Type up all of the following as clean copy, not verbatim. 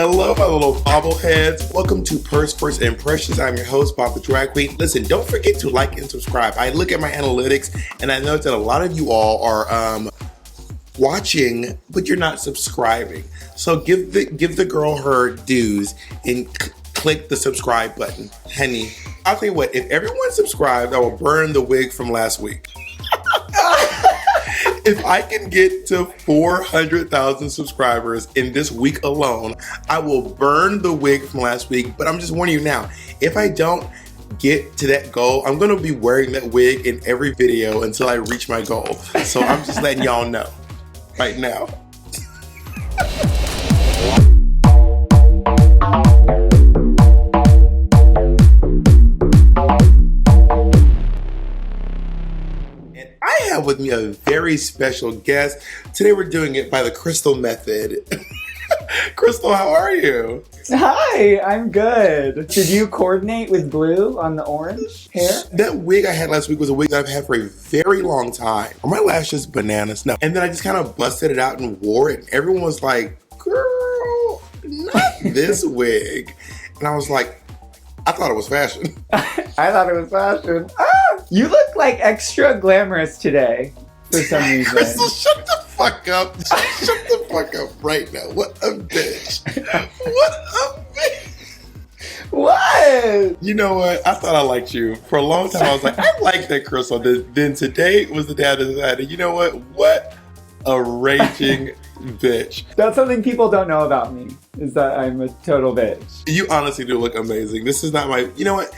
Hello, my little bobbleheads. Welcome to Purse First Impressions. I'm your host, Bob the Drag Queen. Listen, don't forget to like and subscribe. I look at my analytics and I notice that a lot of you all are watching, but you're not subscribing. So give the girl her dues and click the subscribe button. Honey, I'll tell you what, if everyone subscribed, I will burn the wig from last week. If I can get to 400,000 subscribers in this week alone, I will burn the wig from last week. But I'm just warning you now, if I don't get to that goal, I'm going to be wearing that wig in every video until I reach my goal. So I'm just letting y'all know right now. I have with me a very special guest. Today we're doing it by the Crystal Methyd. Crystal, how are you? Hi, I'm good. Did you coordinate with blue on the orange hair? That wig I had last week was a wig that I've had for a very long time. Are my lashes bananas? No. And then I just kind of busted it out and wore it. And everyone was like, girl, not this wig. And I was like, I thought it was fashion. I thought it was fashion. You look like extra glamorous today for some reason. Crystal, shut the fuck up. Shut the fuck up right now. What a bitch. What a bitch. What? You know what? I thought I liked you. For a long time, I was like, I like that Crystal. Then today was the day I decided, you know what? What a raging bitch. That's something people don't know about me, is that I'm a total bitch. You honestly do look amazing. This is not my, you know what?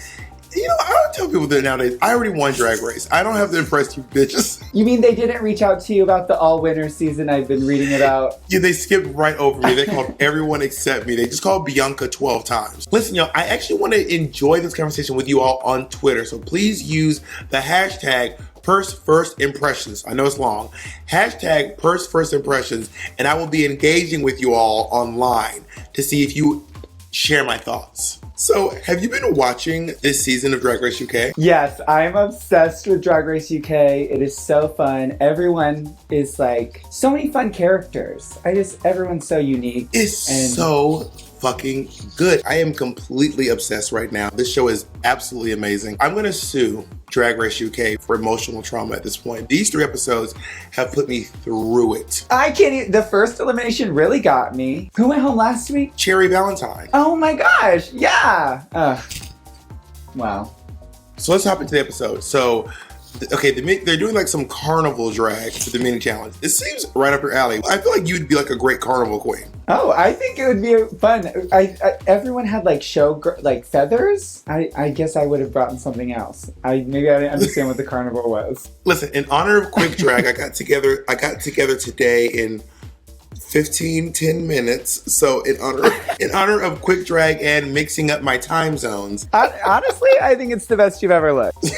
I don't tell people that nowadays. I already won Drag Race. I don't have to impress you bitches. You mean they didn't reach out to you about the all-winner season I've been reading about? Yeah, they skipped right over me. They called everyone except me. They just called Bianca 12 times. Listen, y'all, I actually want to enjoy this conversation with you all on Twitter. So please use the hashtag Purse First Impressions. I know it's long. Hashtag Purse First Impressions. And I will be engaging with you all online to see if you share my thoughts. So, have you been watching this season of Drag Race UK? Yes, I'm obsessed with Drag Race UK. It is so fun. Everyone is like, so many fun characters. Everyone's so unique. It's so fucking good. I am completely obsessed right now. This show is absolutely amazing. I'm gonna sue Drag Race UK for emotional trauma at this point. These 3 episodes have put me through it. I can't even, the first elimination really got me. Who went home last week? Cherry Valentine. Oh my gosh, yeah. Wow. So let's hop into the episode. So, okay, they're doing like some carnival drag for the mini challenge. It seems right up your alley. I feel like you'd be like a great carnival queen. Oh, I think it would be fun. Everyone had like feathers. I guess I would have brought in something else. Maybe I didn't understand what the carnival was. Listen, in honor of quick drag, I got together today in 10 minutes. So in honor of quick drag and mixing up my time zones. Honestly, I think it's the best you've ever looked.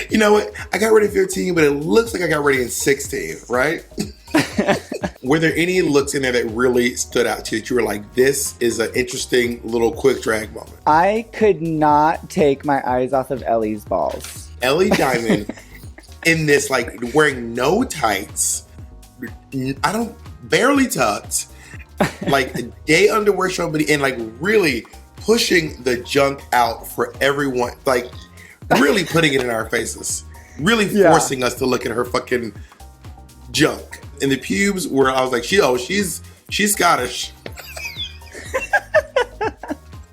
You know what? I got ready in 15, but it looks like I got ready in 16, right? Were there any looks in there that really stood out to you that you were like, this is an interesting little quick drag moment? I could not take my eyes off of Ellie's balls. Ellie Diamond in this, like, wearing no tights, barely tucked, like day underwear somebody, and like really pushing the junk out for everyone, like really putting it in our faces, really forcing us to look at her fucking junk. And the pubes were, I was like, she's Scottish.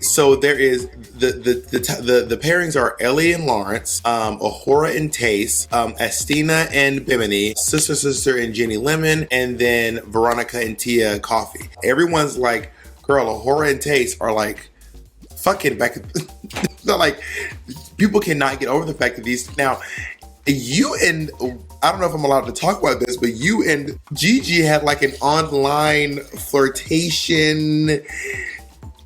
So there is the pairings are Ellie and Lawrence, Ahura and Tace, Estina and Bimini, Sister and Jenny Lemon, and then Veronica and Tia Coffee. Everyone's like, girl, Ahura and Tace are like fucking back. They're like, people cannot get over the fact that these now. You and, I don't know if I'm allowed to talk about this, but you and Gigi had like an online flirtation.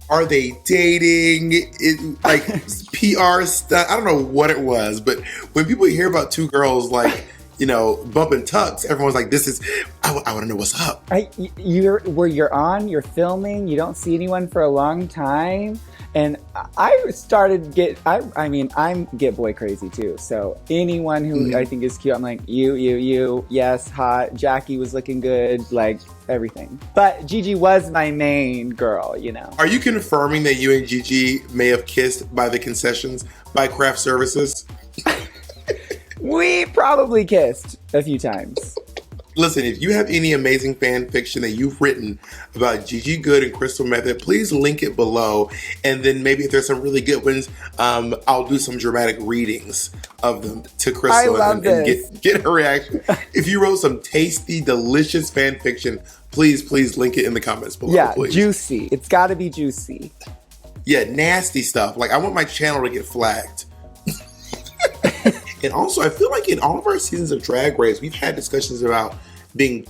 Are they dating? Like PR stuff. I don't know what it was, but when people hear about 2 girls like bumping tucks, everyone's like, I want to know what's up. You're filming, you don't see anyone for a long time. And I started I'm get boy crazy too. So anyone who I think is cute, I'm like, you, yes, hot. Jackie was looking good, like everything. But Gigi was my main girl, Are you confirming that you and Gigi may have kissed by the concessions by craft services? We probably kissed a few times. Listen, if you have any amazing fan fiction that you've written about Gigi Goode and Crystal Methyd, please link it below. And then maybe if there's some really good ones, I'll do some dramatic readings of them to Crystal and get her reaction. If you wrote some tasty, delicious fan fiction, please link it in the comments below. Yeah, please. Juicy. It's got to be juicy. Yeah, nasty stuff. Like, I want my channel to get flagged. And also, I feel like in all of our seasons of Drag Race, we've had discussions about being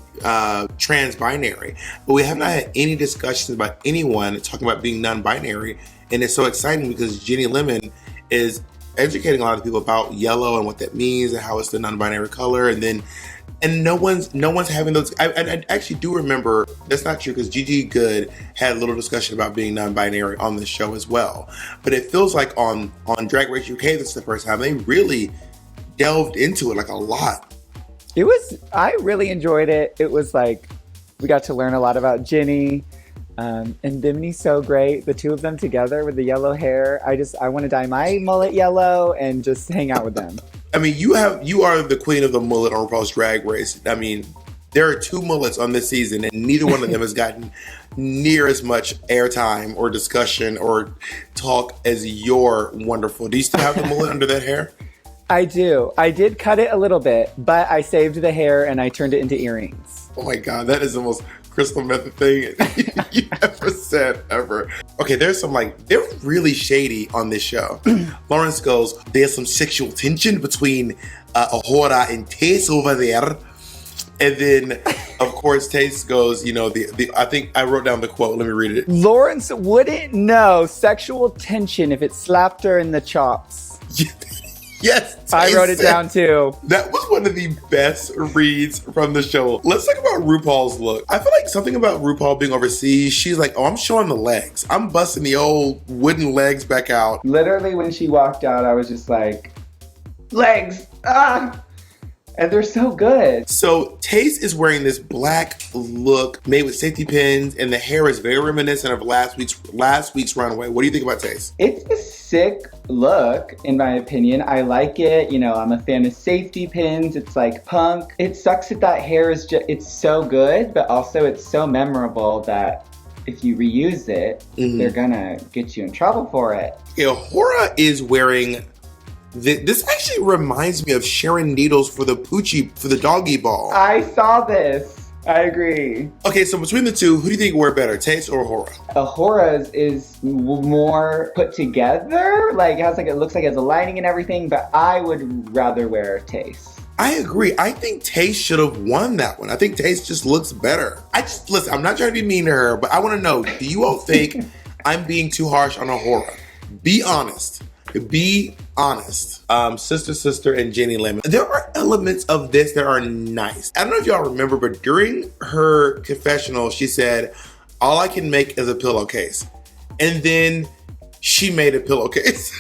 trans-binary, but we have not had any discussions about anyone talking about being non-binary. And it's so exciting because Jenny Lemon is educating a lot of people about yellow and what that means and how it's the non-binary color. And no one's having those. I actually do remember that's not true because Gigi Goode had a little discussion about being non-binary on the show as well. But it feels like on Drag Race UK, this is the first time they really delved into it like a lot. I really enjoyed it. It was like, we got to learn a lot about Ginny, and Bimini's so great. The two of them together with the yellow hair. I want to dye my mullet yellow and just hang out with them. I mean, you are the queen of the mullet on RuPaul's Drag Race. I mean, there are 2 mullets on this season and neither one of them has gotten near as much airtime or discussion or talk as your wonderful. Do you still have the mullet under that hair? I do. I did cut it a little bit, but I saved the hair and I turned it into earrings. Oh my God, that is the most Crystal Methyd thing you ever said ever. Okay, they're really shady on this show. Lawrence goes, there's some sexual tension between Ahura and Tace over there. And then, of course, Tace goes, I think I wrote down the quote. Let me read it. Lawrence wouldn't know sexual tension if it slapped her in the chops. Yes, I wrote it down too. That was one of the best reads from the show. Let's talk about RuPaul's look. I feel like something about RuPaul being overseas, she's like, I'm showing the legs. I'm busting the old wooden legs back out. Literally, when she walked out, I was just like, legs, and they're so good. So Tace is wearing this black look made with safety pins, and the hair is very reminiscent of last week's Runway. What do you think about Tace? It's a sick look, in my opinion. I like it. I'm a fan of safety pins. It's like punk. It sucks that hair is it's so good, but also it's so memorable that if you reuse it, they're gonna get you in trouble for it. Ahura is wearing. This actually reminds me of Sharon Needles for the doggy ball. I saw this. I agree. Okay, so between the two, who do you think wear better, Tace or Ahura? Ahura's is more put together. It looks like it has a lining and everything, but I would rather wear Tace. I agree. I think Tace should have won that one. I think Tace just looks better. Listen, I'm not trying to be mean to her, but I want to know, do you all think I'm being too harsh on Ahura? Be honest. Be honest. Sister, and Jenny Lemon. There are elements of this that are nice. I don't know if y'all remember, but during her confessional, she said, all I can make is a pillowcase. And then she made a pillowcase.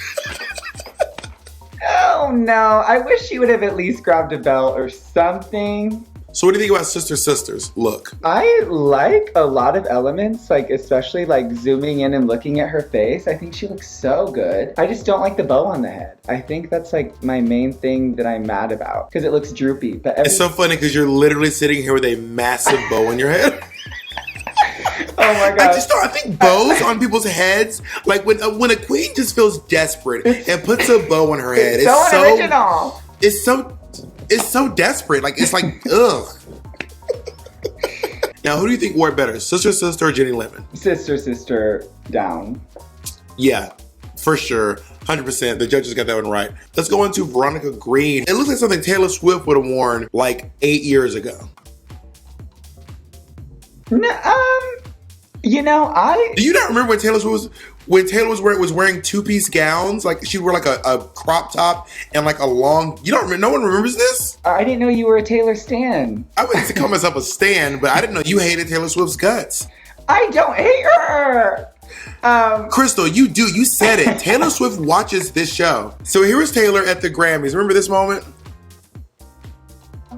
Oh no, I wish she would have at least grabbed a belt or something. So what do you think about Sister's look? I like a lot of elements, especially zooming in and looking at her face. I think she looks so good. I just don't like the bow on the head. I think that's my main thing that I'm mad about because it looks droopy. But it's so funny because you're literally sitting here with a massive bow on your head. Oh my God. I think bows on people's heads, when a queen just feels desperate and puts a bow on her head. It's so original. It's so desperate. Ugh. Now, who do you think wore it better? Sister, or Jenny Lemon? Sister, down. Yeah, for sure. 100%. The judges got that one right. Let's go into Veronica Green. It looks like something Taylor Swift would have worn 8 years ago. No, You know, Do you not remember when Taylor was wearing two-piece gowns? Like she'd wear like a crop top and like a long. You don't remember? No one remembers this. I didn't know you were a Taylor stan. I wouldn't call myself a stan, but I didn't know you hated Taylor Swift's guts. I don't hate her. Crystal, you do. You said it. Taylor Swift watches this show. So here was Taylor at the Grammys. Remember this moment?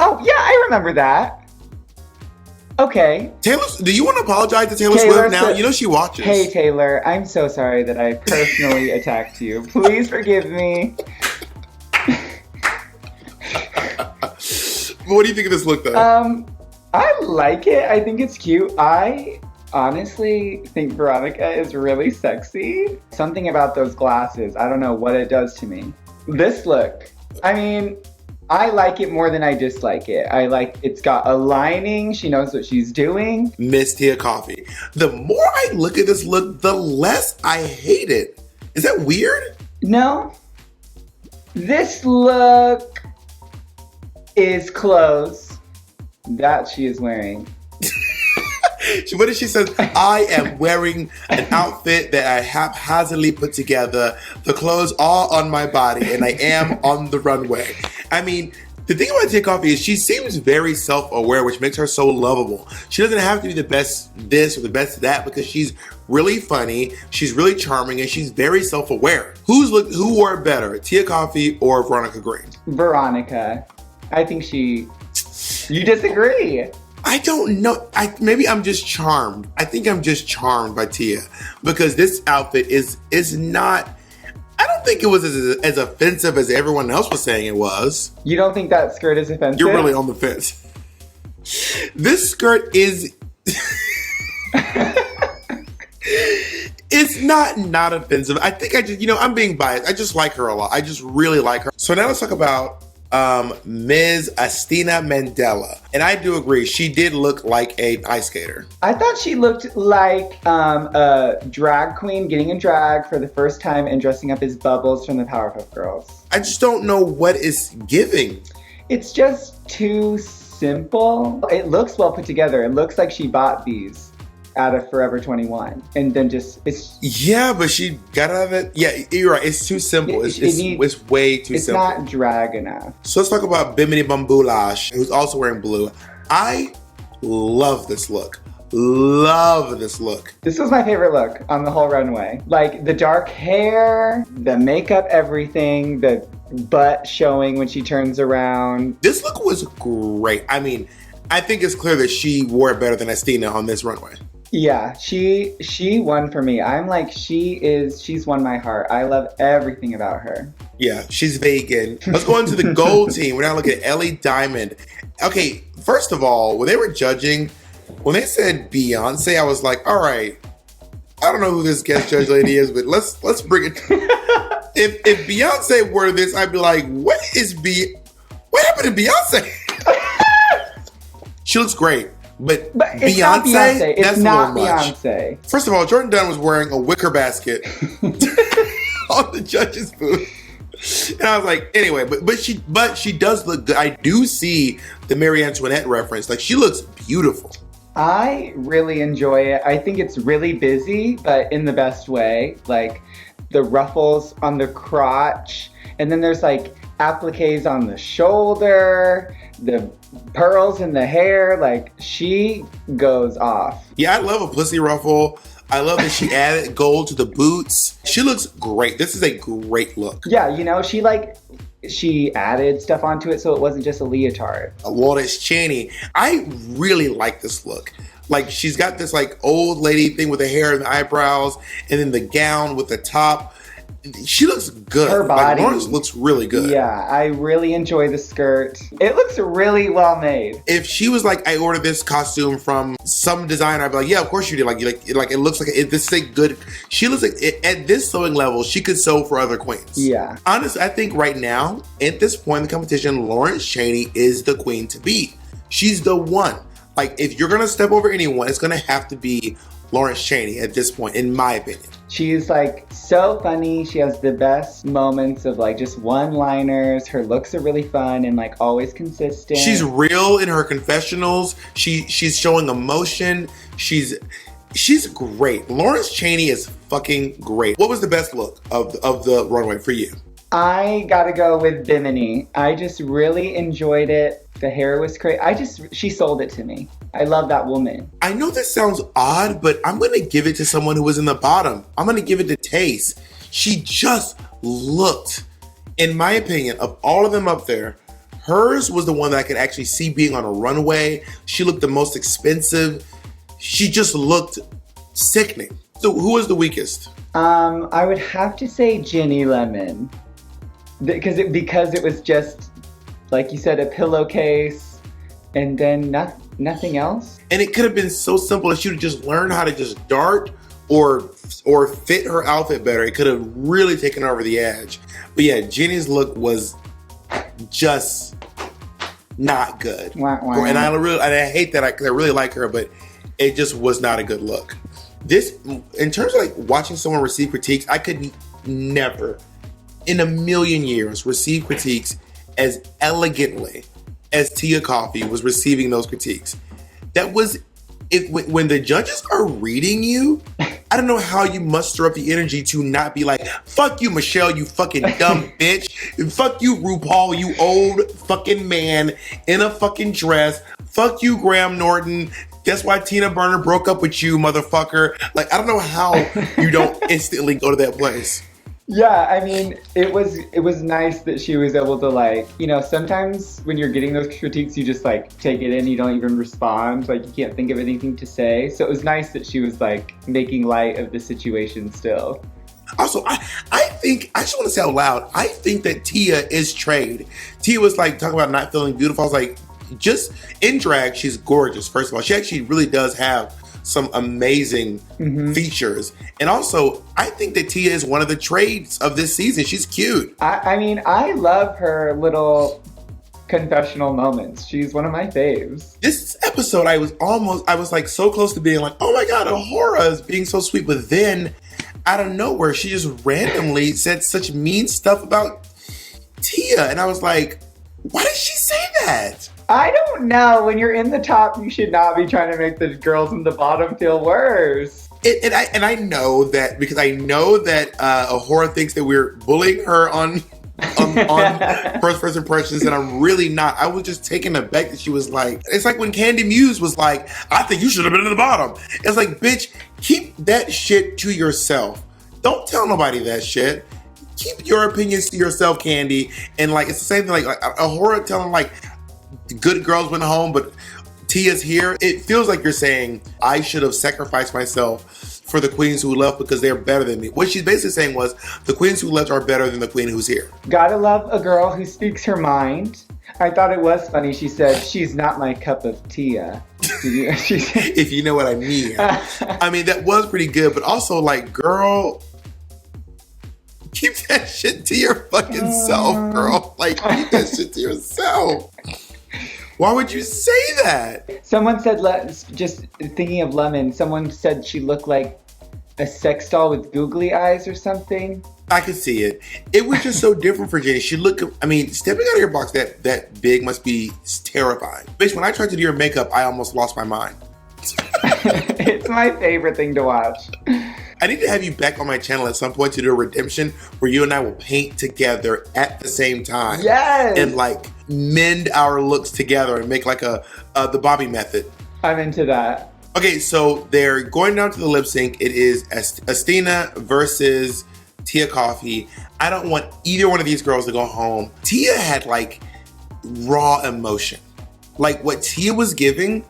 Oh yeah, I remember that. Okay. Taylor, do you want to apologize to Taylor Swift now? You know she watches. Hey Taylor, I'm so sorry that I personally attacked you. Please forgive me. What do you think of this look though? I like it. I think it's cute. I honestly think Veronica is really sexy. Something about those glasses, I don't know what it does to me. This look, I mean, I like it more than I dislike it. It's got a lining. She knows what she's doing. Miss Tia Coffee. The more I look at this look, the less I hate it. Is that weird? No. This look is clothes that she is wearing. What did she say? I am wearing an outfit that I haphazardly put together. The clothes all on my body, and I am on the runway. I mean, the thing about Tia Coffee is she seems very self-aware, which makes her so lovable. She doesn't have to be the best this or the best that because she's really funny, she's really charming, and she's very self-aware. Who wore it better, Tia Coffee or Veronica Green? Veronica. I think you disagree. I don't know. Maybe I'm just charmed. I think I'm just charmed by Tia because this outfit is not. I don't think it was as offensive as everyone else was saying it was. You don't think that skirt is offensive? You're really on the fence. This skirt is. It's not offensive. I think I'm being biased. I just like her a lot. I just really like her. So now let's talk about Ms. Astina Mandela. And I do agree, she did look like an ice skater. I thought she looked like a drag queen getting in drag for the first time and dressing up as Bubbles from the Powerpuff Girls. I just don't know what is giving. It's just too simple. It looks well put together. It looks like she bought these out of Forever 21 and then yeah, but she got out of it. Yeah, you're right, it's too simple. It's way too simple. It's not drag enough. So let's talk about Bimini Bambulash, who's also wearing blue. I love this look. This was my favorite look on the whole runway. Like the dark hair, the makeup, everything, the butt showing when she turns around. This look was great. I mean, I think it's clear that she wore it better than Astina on this runway. Yeah, she won for me. I'm like, she's won my heart. I love everything about her. Yeah, she's vegan. Let's go into the gold team. We're now looking at Ellie Diamond. Okay, first of all, when they were judging, when they said Beyonce, I was like, all right, I don't know who this guest judge lady is, but let's bring it. If Beyonce were this, I'd be like, what happened to Beyonce? She looks great. But it's Beyonce, not Beyonce. It's that's not a little much. Beyonce. First of all, Jordan Dunn was wearing a wicker basket on the judge's booth. And I was like, anyway, but she does look good. I do see the Marie Antoinette reference. Like, she looks beautiful. I really enjoy it. I think it's really busy, but in the best way. Like the ruffles on the crotch, and then there's like appliques on the shoulder, the pearls in the hair. Like, she goes off. Yeah, I love a pussy ruffle. I love that she added gold to the boots. She looks great. This is a great look. Yeah, she added stuff onto it so it wasn't just a leotard. Lourdes Cheney. I really like this look. Like, she's got this like old lady thing with the hair and the eyebrows, and then the gown with the top. She looks good. Her body. Like, Lawrence looks really good. Yeah, I really enjoy the skirt. It looks really well made. If she was like, I ordered this costume from some designer, I'd be like, yeah, of course you did. Like it looks like this is a good. She looks like at this sewing level, she could sew for other queens. Yeah. Honestly, I think right now at this point in the competition, Lawrence Cheney is the queen to beat. She's the one. Like, if you're gonna step over anyone, it's gonna have to be Lawrence Cheney at this point, in my opinion. She's like so funny. She has the best moments of like just one-liners. Her looks are really fun and like always consistent. She's real in her confessionals. She's showing emotion. She's great. Lawrence Chaney is fucking great. What was the best look of the runway for you? I gotta go with Bimini. I just really enjoyed it. The hair was crazy. She sold it to me. I love that woman. I know this sounds odd, but I'm gonna give it to someone who was in the bottom. I'm gonna give it to Tace. She just looked, in my opinion, of all of them up there, hers was the one that I could actually see being on a runway. She looked the most expensive. She just looked sickening. So who was the weakest? I would have to say Ginny Lemon. Because it was just, like you said, a pillowcase and then nothing else. And it could have been so simple if she would just learn how to just dart or fit her outfit better. It could have really taken her over the edge. But yeah, Ginny's look was just not good. Wah, wah. And I hate that because I really like her, but it just was not a good look. This, in terms of like watching someone receive critiques, I could never in a million years receive critiques as elegantly as Tia Coffee was receiving those critiques. That was it. When the judges are reading you, I don't know how you muster up the energy to not be like, fuck you, Michelle, you fucking dumb bitch. Fuck you, RuPaul, you old fucking man in a fucking dress. Fuck you, Graham Norton. That's why Tina Burner broke up with you, motherfucker. Like, I don't know how you don't instantly go to that place. Yeah, I mean, it was nice that she was able to, like, you know, sometimes when you're getting those critiques, you just like take it in, you don't even respond, like you can't think of anything to say. So it was nice that she was like making light of the situation still. Also, I think, I just want to say out loud, I think that Tia is trade. Tia was like talking about not feeling beautiful. I was like, just in drag, she's gorgeous. First of all, she actually really does have some amazing features. And also, I think that Tia is one of the trades of this season. She's cute. I mean, I love her little confessional moments. She's one of my faves. This episode, I was like so close to being like, oh my God, Ahura is being so sweet. But then out of nowhere, she just randomly said such mean stuff about Tia. And I was like, why did she say that? I don't know. When you're in the top, you should not be trying to make the girls in the bottom feel worse. And I know that because I know that Ahura thinks that we're bullying her on first impressions, and I'm really not. I was just taken aback that she was like, it's like when Candy Muse was like, I think you should have been in the bottom. It's like, bitch, keep that shit to yourself. Don't tell nobody that shit. Keep your opinions to yourself, Candy. And like, it's the same thing, like Ahura telling like, the good girls went home, but Tia's here. It feels like you're saying, I should have sacrificed myself for the queens who left because they're better than me. What she's basically saying was, the queens who left are better than the queen who's here. Gotta love a girl who speaks her mind. I thought it was funny. She said, she's not my cup of Tia. If you know what I mean. I mean, that was pretty good, but also like, girl, keep that shit to your fucking self, girl. Like, keep that shit to yourself. Why would you say that? Someone said, just thinking of Lemon, someone said she looked like a sex doll with googly eyes or something. I could see it. It was just so different for Jenny. She looked, I mean, stepping out of your box that big must be terrifying. Bitch, when I tried to do your makeup, I almost lost my mind. It's my favorite thing to watch. I need to have you back on my channel at some point to do a redemption where you and I will paint together at the same time. Yes! And like mend our looks together and make like the Bobby method. I'm into that. Okay, so they're going down to the lip sync. It is Estina versus Tia Coffee. I don't want either one of these girls to go home. Tia had like raw emotion. Like what Tia was giving,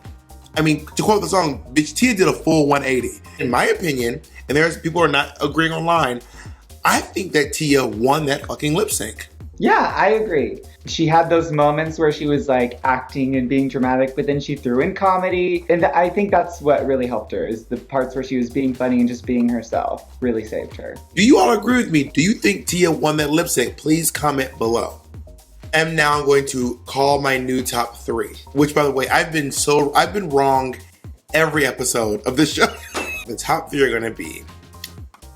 I mean, to quote the song, bitch, Tia did a full 180. In my opinion, and there's people who are not agreeing online, I think that Tia won that fucking lip sync. Yeah, I agree. She had those moments where she was like acting and being dramatic, but then she threw in comedy. And I think that's what really helped her, is the parts where she was being funny and just being herself really saved her. Do you all agree with me? Do you think Tia won that lip sync? Please comment below. And now I'm going to call my new top three, which by the way, I've been wrong every episode of this show. The top three are gonna be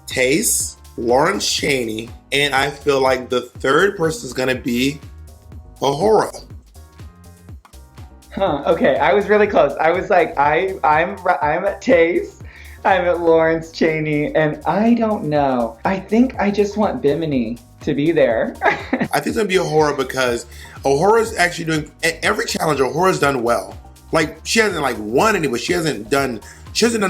Tace, Lawrence Chaney, and I feel like the third person is gonna be Ahura. Huh, okay, I was really close. I was like, I'm at Tace. I'm at Lawrence Chaney, and I don't know. I think I just want Bimini to be there. I think it's gonna be Ahura because Ahura's actually doing every challenge. Ahura's done well. Like she hasn't like won any, but she hasn't done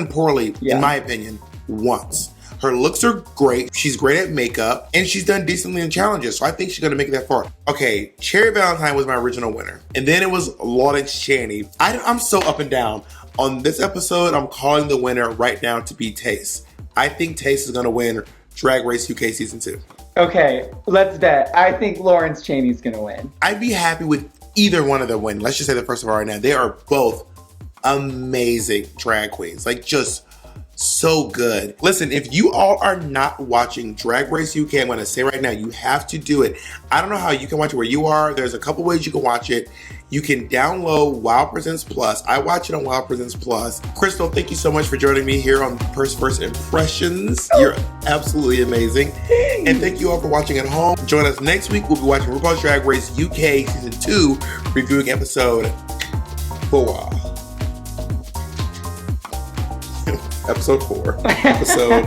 poorly in my opinion once. Her looks are great. She's great at makeup, and she's done decently in challenges. So I think she's gonna make it that far. Okay, Cherry Valentine was my original winner, and then it was Lawrence Chaney. I'm so up and down. On this episode, I'm calling the winner right now to be Taste. I think Taste is gonna win Drag Race UK Season 2. Okay, let's bet. I think Lawrence Chaney's gonna win. I'd be happy with either one of them winning. Let's just say that first of all right now. They are both amazing drag queens. Like just so good. Listen, if you all are not watching Drag Race UK, I'm gonna say right now, you have to do it. I don't know how you can watch it where you are. There's a couple ways you can watch it. You can download Wow Presents Plus. I watch it on Wow Presents Plus. Crystal, thank you so much for joining me here on First Impressions. You're absolutely amazing. And thank you all for watching at home. Join us next week. We'll be watching RuPaul's Drag Race UK Season 2, reviewing episode 4. Episode 4. Episode